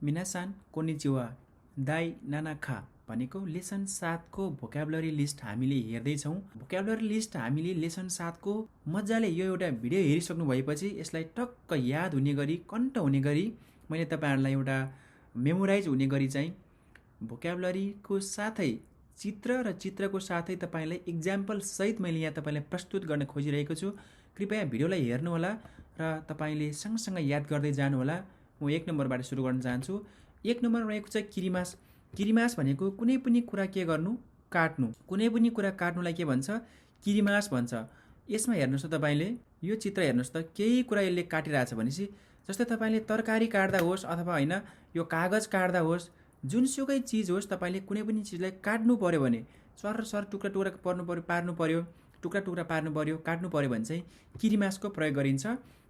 मिनासान konnichiwa दाई नाना खा भनेको लेसन 7 को भोक्याबुलरी लिस्ट हामीले हेर्दैछौँ। भोक्याबुलरी लिस्ट हामीले लेसन 7 को मजाले यो एउटा भिडियो हेरिसक्नु भएपछि यसलाई टक्क याद हुने गरी कन्ट हुने गरी मैले तपाईहरुलाई एउटा मेमोराइज हुने गरी चाहिँ भोक्याबुलरीको साथै चित्र र चित्रको साथै तपाईलाई एक्जाम्पल सहित मैले यहाँ तपाईलाई प्रस्तुत गर्न खोजिरहेको छु। कृपया भिडियोलाई हेर्नु होला र तपाईले सँगसँगै याद गर्दै जानु होला। म 1 नम्बरबाट सुरु गर्न चाहन्छु। 1 नम्बरमा रहेको छ किरिमास। किरिमास भनेको कुनै पनि कुरा के गर्नु, काट्नु। कुनै पनि कुरा काट्नुलाई के भन्छ? किरिमास भन्छ। यसमा हेर्नुस् त तपाईले यो चित्र हेर्नुस् त केही कुरा यसले काटिरहेछ भनेपछि जस्तै तपाईले तरकारी काट्दा होस् अथवा हैन यो कागज काट्दा होस् जुनसुकै चीज होस् तपाईले कुनै पनि चीजलाई काट्नु पर्यो भने सर टुक्रा टुक्रा पार्नु पर्यो, टुक्रा टुक्रा पार्नु पर्यो, काट्नु पर्यो भने चाहिँ किरिमासको प्रयोग गरिन्छ।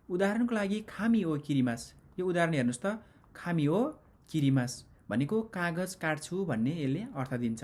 उदाहरणको लागि खामी हो किरिमास। यो उदाहरण हेर्नुस् त खामी हो किरिमास भनेको कागज काट्छु भन्ने यसले अर्थ दिन्छ।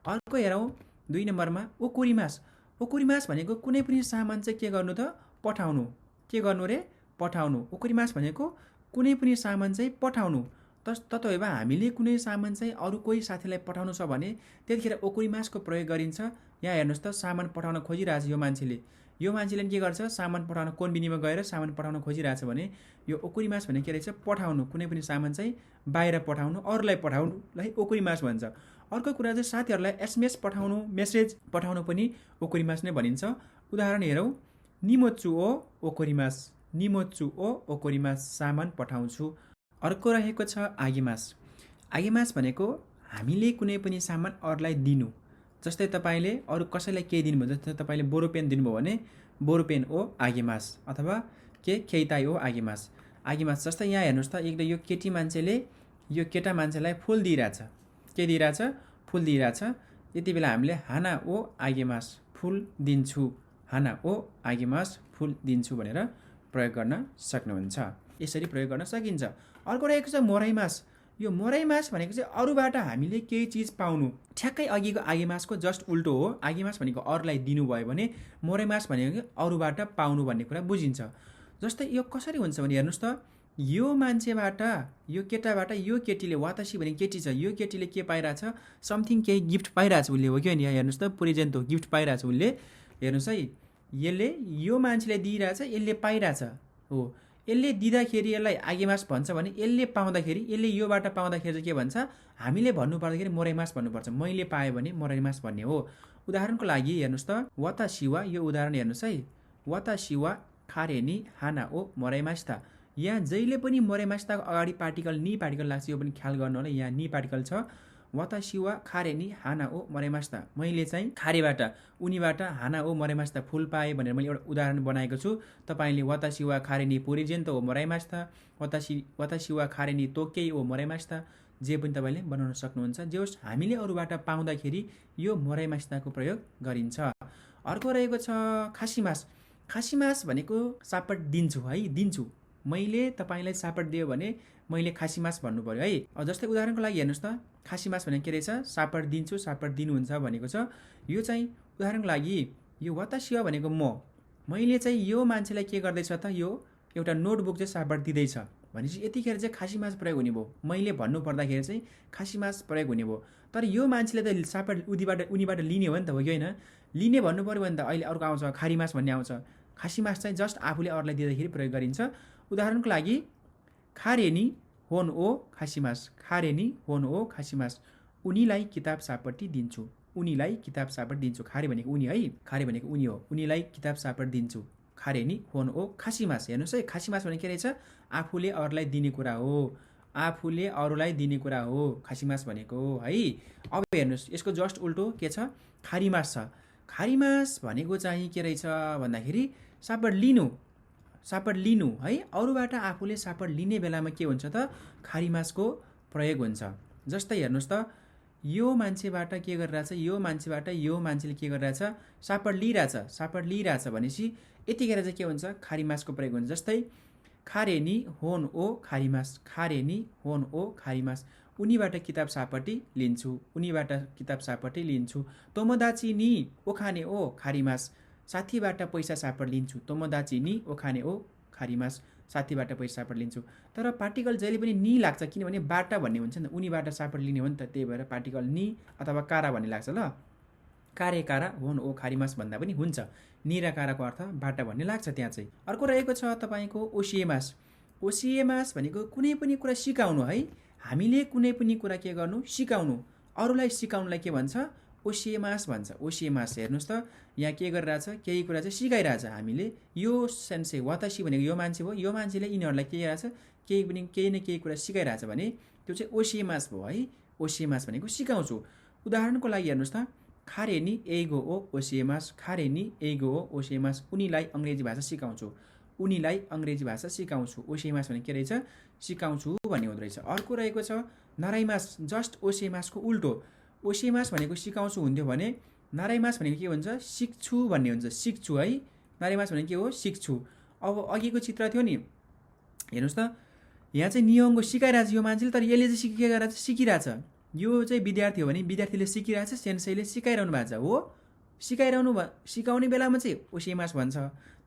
अर्को हेरौँ 2 नम्बरमा ओकुरिमास। ओकुरिमास भनेको कुनै पनि सामान चाहिँ के गर्नु त? पठाउनु। के गर्नु रे? पठाउनु। ओकुरिमास भनेको कुनै पनि सामान चाहिँ पठाउनु। ततोएब हामीले कुनै सामान चाहिँ अरु कोही साथीलाई पठाउनु छ भने त्यतिखेर ओकुरिमासको प्रयोग गरिन्छ। यहाँ हेर्नुस् त सामान पठाउन खोजिरहेछ यो मान्छेले। यो मान्छेले के गर्छ? सामान पठाउन कोनबिनीमा गएर सामान पठाउन खोजिरहेछ भने यो ओकुरिमास भने के रहेछ? पठाउनु। कुनै पनि सामान चाहिँ बाहिर पठाउनु, अरूलाई पठाउनुलाई ओकुरिमास भन्छ। अर्को कुरा चाहिँ साथीहरुलाई एसएमएस पठाउनु, मेसेज पठाउनु पनि ओकुरिमास नै भनिन्छ। उदाहरण हेरौँ निमोच्चु ओ ओकुरिमास। निमोच्चु ओ ओकुरिमास सामान पठाउँछु। अर्को रहेको छ आगेमास। आगेमास भनेको हामीले कुनै पनि सामान अरूलाई दिनु। जस्तै तपाईले अरु कसैलाई केही दिनुभयो, जस्तै तपाईले बोरो पेन दिनुभयो भने बोरो पेन ओ आगेमास अथवा केइताई ओ आगेमास। आगेमास जस्तै यहाँ हेर्नुस् त एक यो केटी मान्छेले यो केटा मान्छेलाई फूल दिइराछ। के दिइराछ? फूल दिइराछ। यति बेला हामीले हाना ओ आगेमास फूल दिन्छु। हाना ओ आगेमास फूल दिन्छु भनेर प्रयोग गर्न सक्नुहुन्छ। यसरी प्रयोग गर्न सकिन्छ। अर्को रहेको छ मोराइमास। यो मोराइमास भनेको चाहिँ अरूबाट हामीले केही चीज पाउनु। ठ्याक्कै अघिको आगेमासको जस्ट उल्टो हो। आगेमास भनेको अरूलाई दिनु भयो भने मोराइमास भनेको अरूबाट पाउनु भन्ने कुरा बुझिन्छ। जस्तै यो कसरी हुन्छ भने हेर्नुस् त यो मान्छेबाट यो केटाबाट यो केटीले वातासी भन्ने केटी छ, यो केटीले के पाइराछ? समथिङ केही गिफ्ट पाइराछ उसले हो कि हैन? यहाँ हेर्नुस् त प्रेजेन्ट हो, गिफ्ट पाइराछ उसले। हेर्नुस् है यसले यो मान्छेले दिइराछ, यसले पाइराछ हो। यसले दिँदाखेरि यसलाई आगेमास भन्छ भने यसले पाउँदाखेरि यसले योबाट पाउँदाखेरि चाहिँ के भन्छ? हामीले भन्नु पर्दाखेरि मोराइमास भन्नुपर्छ। मैले पाएँ भने मोराइमास भन्ने हो। उदाहरणको लागि हेर्नुस् त वातासिवा। यो उदाहरण हेर्नुस् है। वातासिवा खारेनी हाना ओ मोराइमास्ता। यहाँ जहिले पनि मोराइमास्ताको अगाडि पार्टिकल नि पार्टिकल लाग्छ। यो पनि ख्याल गर्नु होला। यहाँ नि पार्टिकल छ। वातासिवा खारेनी हाना ओ मोराइमास्ता। मैले चाहिँ खारेबाट उनीबाट हाना ओ मोराइमास्ता फूल पाएँ भनेर मैले एउटा उदाहरण बनाएको छु। तपाईले वातासिवा खारेनी पुरिजेन्तो ओ मोराइमास्ता, वातासिवा खारेनी तोकेई ओ मोराइमास्ता जे पनि तपाईले बनाउन सक्नुहुन्छ। जे होस् हामीले अरूबाट पाउँदाखेरि यो मोराइमास्ताको प्रयोग गरिन्छ। अर्को रहेको छ खासीमास। खासीमास भनेको सापट दिन्छु है, दिन्छु। मैले तपाईलाई सापट दियो भने मैले खासीमास भन्नु पर्यो है। जस्तै उदाहरणको लागि हेर्नुस् त खासीमास भने के रहेछ? सापट दिन्छु, सापट दिनुहुन्छ भनेको छ। यो चाहिँ उदाहरणको लागि यो वातासिवा भनेको मैले चाहिँ यो मान्छेलाई के गर्दैछ त? यो एउटा नोटबुक चाहिँ सापट दिँदैछ भनेपछि यतिखेर चाहिँ खासीमास प्रयोग हुने भयो। मैले भन्नु पर्दाखेरि चाहिँ खासीमास प्रयोग हुने भयो। तर यो मान्छेले त सापट उनीबाट लिने हो नि त, हो कि होइन? लिने भन्नु पर्यो भने त अहिले अर्को आउँछ खारीमास भन्ने आउँछ। खासीमास चाहिँ जस्ट आफूले अरूलाई दिँदाखेरि प्रयोग गरिन्छ। उदाहरणको लागि खारेनी होन ओ खासीमास। खारेनी होन ओ खासीमास। उनीलाई किताब सापट्टि दिन्छु। उनीलाई किताब सापट दिन्छु। खारे भनेको उनी है। खारे भनेको उनी हो। उनीलाई किताब सापट दिन्छु। खारेनी होन ओ खासीमास। हेर्नुस् है खासीमास भने के रहेछ? आफूले अरूलाई दिने कुरा हो। आफूले अरूलाई दिने कुरा हो खासीमास भनेको है। अब हेर्नुस् यसको जस्ट उल्टो के छ? खारीमास छ। खारीमास भनेको चाहिँ के रहेछ भन्दाखेरि सापट लिनु। सापट लिनु है। अरूबाट आफूले सापट लिने बेलामा के हुन्छ त? खारीमासको प्रयोग हुन्छ। जस्तै हेर्नुस् त यो मान्छेबाट के गरिरहेछ? यो मान्छेबाट यो मान्छेले के गरिरहेछ? सापट लिइरहेछ। सापट लिइरहेछ भनेपछि यतिखेर चाहिँ के हुन्छ? खारीमासको प्रयोग हुन्छ। जस्तै खारेनी होन ओ खारीमास। खारेनी होन ओ खारीमास। उनीबाट किताब सापट्टि लिन्छु। उनीबाट किताब सापट्टि लिन्छु। तोमोदाची नि ओखाने ओ खारीमास। साथीबाट पैसा सापट लिन्छु। तोमोदाची नि ओखाने ओ खारीमास। साथीबाट पैसा सापट लिन्छु। तर पार्टिकल जहिले पनि नि लाग्छ, किनभने बाटा भन्ने हुन्छ नि, उनीबाट सापट लिने हो नि त, त्यही भएर पार्टिकल नि अथवा कारा भन्ने लाग्छ। ल कार्य कारा होन ओ खारिमास भन्दा पनि हुन्छ, नि र काराको अर्थ बाटा भन्ने लाग्छ त्यहाँ चाहिँ। अर्को रहेको छ तपाईँको ओसिएमास। ओसिएमास भनेको कुनै पनि कुरा सिकाउनु है, हामीले कुनै पनि कुरा के गर्नु, सिकाउनु, अरूलाई सिकाउनुलाई के भन्छ, ओसिएमास भन्छ। ओसिएमास हेर्नुहोस् त, यहाँ के गरिरहेछ, केही कुरा चाहिँ सिकाइरहेछ हामीले। यो सेन्से वातासी भनेको यो मान्छे हो, यो मान्छेले यिनीहरूलाई के गरिरहेछ, केही न केही कुरा सिकाइरहेछ भने त्यो चाहिँ ओसिएमास भयो है। ओसिएमास भनेको सिकाउँछु। उदाहरणको लागि हेर्नुहोस् त, खारेनी एगो ओ ओसिएमास, खारेनी एगो ओ ओसिएमास, उनीलाई अङ्ग्रेजी भाषा सिकाउँछु, उनीलाई अङ्ग्रेजी भाषा सिकाउँछु। ओसिएमास भने के रहेछ, सिकाउँछु भन्ने हुँदो रहेछ। अर्को रहेको छ नाराइमास, जस्ट ओसिएमासको उल्टो। ओसिएमास भनेको सिकाउँछु हुन्थ्यो भने नाराइमास भनेको के हुन्छ, सिक्छु भन्ने हुन्छ, सिक्छु है। नाराइमास भनेको के हो, सिक्छु। अब अघिको चित्र थियो नि, हेर्नुहोस् त, यहाँ चाहिँ नियोङ्गो सिकाइरहेछ यो मान्छेले, तर यसले चाहिँ के गरिरहेछ, सिकिरहेछ। यो चाहिँ विद्यार्थी हो भने विद्यार्थीले सिकिरहेछ, सेन्सेले सिकाइरहनु भएको छ हो। सिकाउने बेलामा चाहिँ ओसिएमास भन्छ,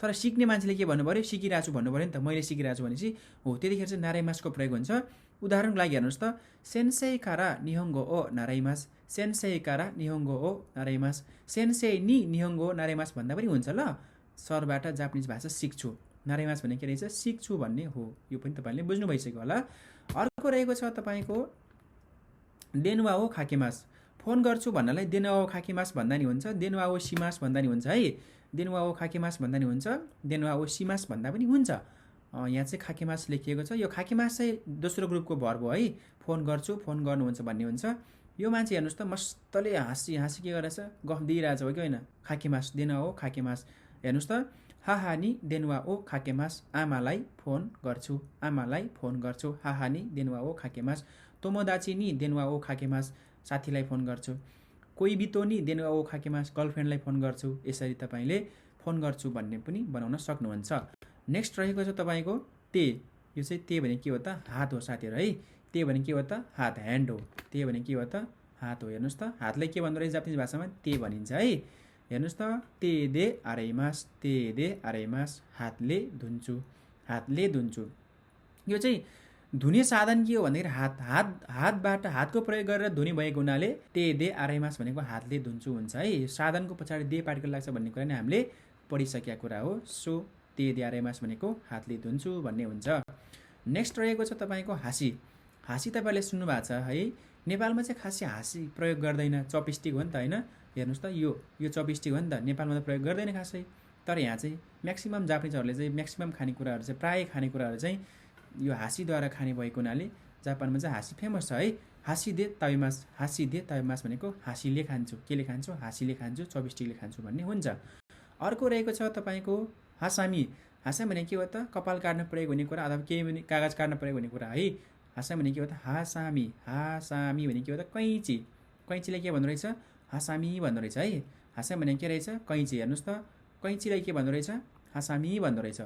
तर सिक्ने मान्छेले के भन्नु पऱ्यो, सिकिरहेको छु भन्नु पऱ्यो नि त, मैले सिकिरहेको छु भनेपछि हो, त्यतिखेर चाहिँ नाराइमासको प्रयोग हुन्छ। उदाहरणको लागि हेर्नुहोस् त, सेन्सेई कारा निहोङ्गो ओ नाराइमास, सेन्सेई कारा निहोङ्गो ओ नाराइमास, सेन्सेई नि निहोङ्गो नाराइमास भन्दा पनि हुन्छ। ल सरबाट जापानिज भाषा सिक्छु, नाराइमास भने के रहेछ, सिक्छु भन्ने हो। यो पनि तपाईँले बुझ्नु भइसक्यो होला। अर्को रहेको छ तपाईँको देनुवा ओ खाकेमास। फोन गर्छु भन्नलाई देनुवा ओ खाकेमास भन्दा नि हुन्छ, देनुवा ओ सिमास भन्दा नि हुन्छ है। देनुवा ओ खाकेमास भन्दा नि हुन्छ, देनुवा ओ सिमास भन्दा पनि हुन्छ। यहाँ चाहिँ खाकेमास लेखिएको छ। यो खाकेमास चाहिँ दोस्रो ग्रुपको भर्ब हो है। फोन गर्छु, फोन गर्नुहुन्छ भन्ने हुन्छ। यो मान्छे हेर्नुहोस् त, मस्तले हाँसी के गरेछ, गफ दिइरहेछ हो कि होइन। खाकेमास, देनुवा ओ खाकेमास। हेर्नुहोस् त, हाहानी देनुवा ओ खाकेमास, आमालाई फोन गर्छु, आमालाई फोन गर्छु, हाहानी देनुवा ओ खाकेमास। तोमोदाची नि देनुवा ओ खाकेमास, साथीलाई फोन गर्छु। कोही बितो नि देनुवा ओ खाकेमास, गर्लफ्रेन्डलाई फोन गर्छु। यसरी तपाईँले फोन गर्छु भन्ने पनि बनाउन सक्नुहुन्छ। नेक्स्ट रहेको छ तपाईँको ते। यो चाहिँ ते भने के हो त, हात हो साथीहरू है। ते भने के हो त, हात, ह्यान्ड हो। ते भने के हो त, हात हो। हेर्नुहोस् त, हातलाई के भन्दो रहेछ जापानिज भाषामा, ते भनिन्छ है। हेर्नुहोस् त, ते दे आराइमास, ते दे आराइमास, हातले धुन्छु, हातले धुन्छु। यो चाहिँ धुने साधन के हो भन्दाखेरि हातबाट हातको प्रयोग गरेर धुने भएको हुनाले ते दे आराइमास भनेको हातले धुन्छु हुन्छ है। साधनको पछाडि दे पार्टिकल लाग्छ भन्ने कुरा नै हामीले पढिसकेका कुरा हो। सो ते दे आराइमास भनेको हातले धुन्छु भन्ने हुन्छ। नेक्स्ट रहेको छ तपाईँको हाँसी। हाँसी तपाईँले सुन्नु भएको छ है। नेपालमा चाहिँ खासै हाँसी प्रयोग गर्दैन, चपस्टिक हो नि त होइन। हेर्नुहोस् त, यो चपस्टिक हो नि त, नेपालमा त प्रयोग गर्दैन खासै। तर यहाँ चाहिँ म्याक्सिमम् जापानिजहरूले चाहिँ म्याक्सिमम् खानेकुराहरू चाहिँ, प्रायः खानेकुराहरू चाहिँ यो हाँसीद्वारा खाने भएको हुनाले जापानमा चाहिँ हाँसी फेमस छ है। हाँसी दे ताबिमास, हाँसी दे ताबिमास भनेको हाँसीले खान्छु, केले खान्छु, हाँसीले खान्छु, चपस्टिकले खान्छु भन्ने हुन्छ। अर्को रहेको छ तपाईँको हासामी। हासामी भने के हो त, कपाल काट्न प्रयोग हुने कुरा अथवा केही पनि कागज काट्न प्रयोग हुने कुरा है। हासामी भने के हो त, हासामी। हासामी भने के हो त, कैँची। कैँचीलाई के भन्दो रहेछ, हासामी भन्दो रहेछ है। हासामी भने के रहेछ, कैँची। हेर्नुहोस् त, कैँचीलाई के भन्दो रहेछ, हासामी भन्दो रहेछ।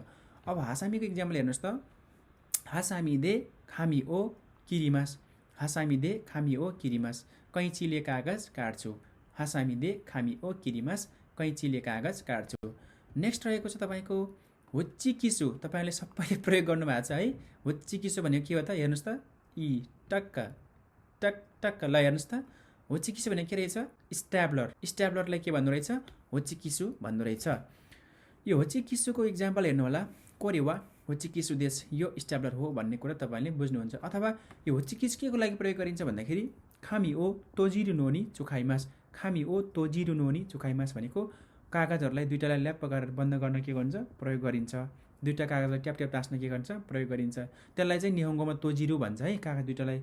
अब हासामीको इक्जाम्पल हेर्नुहोस् त, हासामी दे खामी ओ किरिमास, हासामी दे खामी ओ किरिमास, कैँचीले कागज काट्छु, हासामी दे खामी ओ किरिमास, कैँचीले कागज काट्छु। नेक्स्ट रहेको छ तपाईँको होच्चिकिसु। तपाईँले सबैले प्रयोग गर्नुभएको छ है। होच्चिकिसु भनेको के हो त, हेर्नुहोस् त, इ टक्क टक टक्क। ल हेर्नुहोस् त, होच्चिकिसु भनेको के रहेछ, स्ट्याप्लर। स्ट्याप्लरलाई के भन्दो रहेछ, होच्चिकिसु भन्दो रहेछ। यो होच्चिकिसुको इक्जाम्पल हेर्नु होला, कोरेवा होच्चिकिसु देश, यो स्ट्याप्लर हो भन्ने कुरा तपाईँले बुझ्नुहुन्छ। अथवा यो होच्चिकिसु के को लागि प्रयोग गरिन्छ भन्दाखेरि खामी ओ तोजिरु नोनी चुखाइमास, खामी ओ तोजिरु नोनी चुखाइमास भनेको कागजहरूलाई दुईटालाई ल्याप्प गरेर बन्द गर्न के गरिन्छ, प्रयोग गरिन्छ। दुईटा कागजलाई ट्याप ट्याप टाँस्न के गरिन्छ, प्रयोग गरिन्छ। त्यसलाई चाहिँ निहोङ्गोमा तोजिरु भन्छ है। कागज दुईटालाई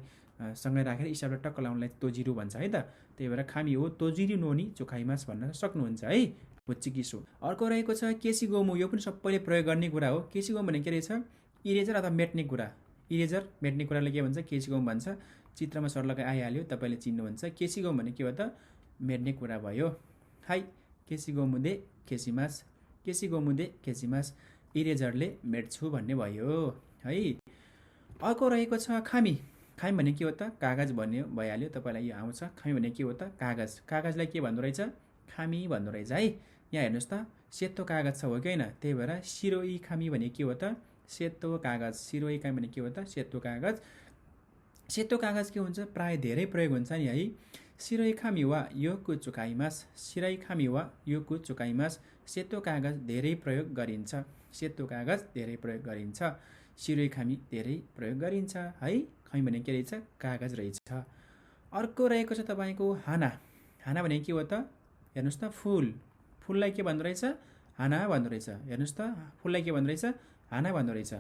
सँगै राखेर स्ट्याप्लर टक्क लाउनलाई तोजिरु भन्छ है त। त्यही भएर खामी हो तोजिरु नोनी चुखाइमास भन्न सक्नुहुन्छ है, होच्चिकिसु। अर्को रहेको छ केसिगोमु। यो पनि सबैले प्रयोग गर्ने कुरा हो। केसिगोमु भने के रहेछ, इरेजर अथवा मेट्ने कुरा। इरेजर मेट्ने कुरालाई के भन्छ, केसिगोमु भन्छ। चित्रमा सर्लकै आइहाल्यो, तपाईँले चिन्नुहुन्छ। केसिगोमु भने के हो त, मेट्ने कुरा भयो। हाई केसिगोमु दे केसिमास, केसिगोमु दे केसिमास, इरेजरले मेट्छु भन्ने भयो है। अर्को रहेको छ खामी। खामी भने के हो त, कागज भन्ने भइहाल्यो, तपाईँलाई यो आउँछ। खामी भने के हो त, कागज। कागजलाई के भन्दो रहेछ, खामी भन्दो रहेछ है। यहाँ हेर्नुहोस् त, सेतो कागज छ हो कि होइन, त्यही भएर सिरोई खामी भने के हो त, सेतो कागज, सिरोही भने के हो त सेतो कागज। सेतो कागज के हुन्छ प्राय धेरै प्रयोग हुन्छ नि है। सिरोही खामी वा योको चुकाइमास, सिराई खामी वा योको चुकाइमास, सेतो कागज धेरै प्रयोग गरिन्छ, सेतो कागज धेरै प्रयोग गरिन्छ, सिरोही खामी धेरै प्रयोग गरिन्छ है। खै भने के रहेछ कागज रहेछ। अर्को रहेको छ तपाईँको हाना। हाना भने के हो त हेर्नुहोस् त फुल, फुललाई के भन्दो रहेछ हाना भन्दो रहेछ। हेर्नुहोस् त फुललाई के भन्दो रहेछ हाना भन्दो रहेछ।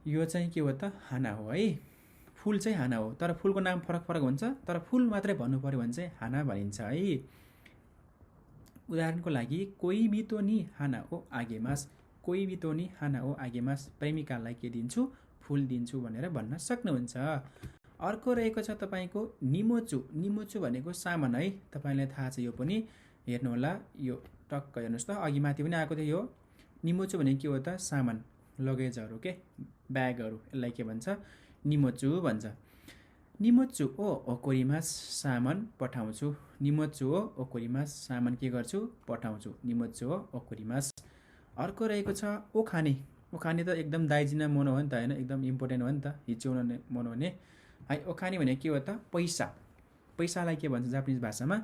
यो चाहिँ के हो त हाना हो है। फुल चाहिँ हाना हो, तर फुलको नाम फरक फरक हुन्छ, तर फुल मात्रै भन्नु पर्यो भने चाहिँ हाना भनिन्छ है। उदाहरणको लागि कोही भी तो नि हाना हो आगेमास, कोही भी तो नि हाना हो आगेमास, प्रेमिकालाई के दिन्छु फुल दिन्छु भनेर भन्न सक्नुहुन्छ। अर्को रहेको छ तपाईँको निमोचु। निमोचु भनेको सामान है, तपाईँलाई थाहा छ यो पनि हेर्नुहोला। यो टक्क हेर्नुहोस् त अघि माथि पनि आएको थियो। यो निमोचु भने के हो त सामान, लगेजहरू के ब्यागहरू, यसलाई के भन्छ निमोचु भन्छ। निमोचु ओ ओकोरिमास सामान पठाउँछु, निमोचु ओ ओकोरिमास सामान के गर्छु पठाउँछु, निमोचु ओ ओकोरिमास। अर्को रहेको छ ओखाने। ओखाने त एकदम दाइजिना मोनो हो नि त होइन, एकदम इम्पोर्टेन्ट हो नि त हिच्याउने मोनो हुने है। ओखाने भने के हो त पैसा, पैसालाई के भन्छ जापानिज भाषामा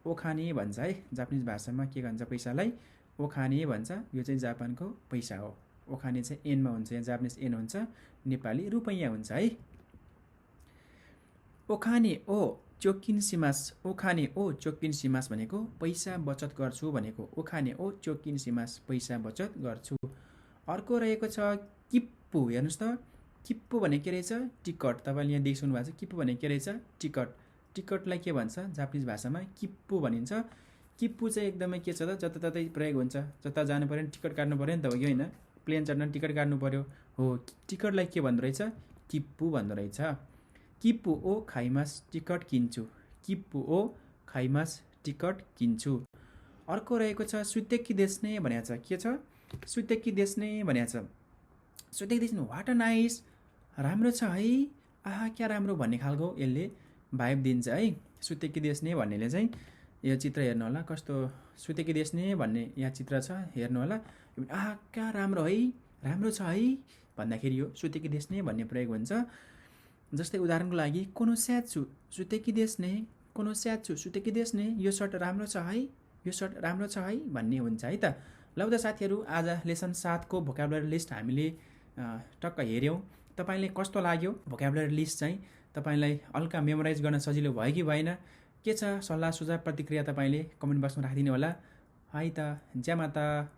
ओखाने भन्छ है। जापानिज भाषामा के भन्छ पैसालाई ओखाने भन्छ। यो चाहिँ जापानको पैसा हो। ओखाने चाहिँ एनमा हुन्छ, यहाँ जापानिज एन हुन्छ, नेपाली रुपैयाँ हुन्छ है। ओखाने ओ चोकिन्सिमास, ओखाने ओ चोकिन्सिमास भनेको पैसा बचत गर्छु भनेको, ओखाने ओ चोकिन्सिमास पैसा बचत गर्छु। अर्को रहेको छ किप्पु। हेर्नुहोस् त किप्पु भने के रहेछ टिकट। तपाईँले यहाँ देखिसक्नु भएको छ किप्पु भने के रहेछ टिकट। टिकटलाई के भन्छ जापानिज भाषामा किप्पु भनिन्छ। किप्पु चाहिँ एकदमै के छ त जताततै प्रयोग हुन्छ। जता जानु पऱ्यो भने टिकट काट्नु पऱ्यो नि त हो कि होइन, प्लेन चढ्न टिकट काट्नु पऱ्यो हो, टिकटलाई के भन्दो रहेछ किप्पु भन्दो रहेछ। किप्पु ओ खाइमास टिकट किन्छु, किप्पु ओ खाइमास टिकट किन्छु। अर्को रहेको छ सुतेकी देश्ने भनेको छ। के छ सुतेकी देश्ने भनेको छ। सुतेकी देश्ने वाट अ नाइस, राम्रो छ है, आहा क्या राम्रो भन्ने खालको यसले भाइब दिन्छ है। सुतेकी देश्ने भन्नेले चाहिँ यो चित्र हेर्नु होला कस्तो सुतेकी देश्ने भन्ने यहाँ चित्र छ हेर्नु होला। आहा क्या राम्रो है, राम्रो छ है भन्दाखेरि यो सुतेकी देश्ने भन्ने प्रयोग हुन्छ। जस्तै उदाहरणको लागि कोनो स्याच्छु सुतेकी देश्ने, कोनो स्याच्छु सुतेकी देश्ने, यो सर्ट राम्रो छ है, यो सर्ट राम्रो छ है भन्ने हुन्छ है त। ल त साथीहरू आज लेसन 7 को भोकाबुलरी लिस्ट हामीले टक्क हेऱ्यौँ। तपाईँले कस्तो लाग्यो भोकाबुलरी लिस्ट चाहिँ, तपाईँलाई हल्का मेमोराइज गर्न सजिलो भयो कि भएन, के छ सल्लाह सुझाव प्रतिक्रिया तपाईँले कमेन्ट बक्समा राखिदिनु होला है त। जय माता।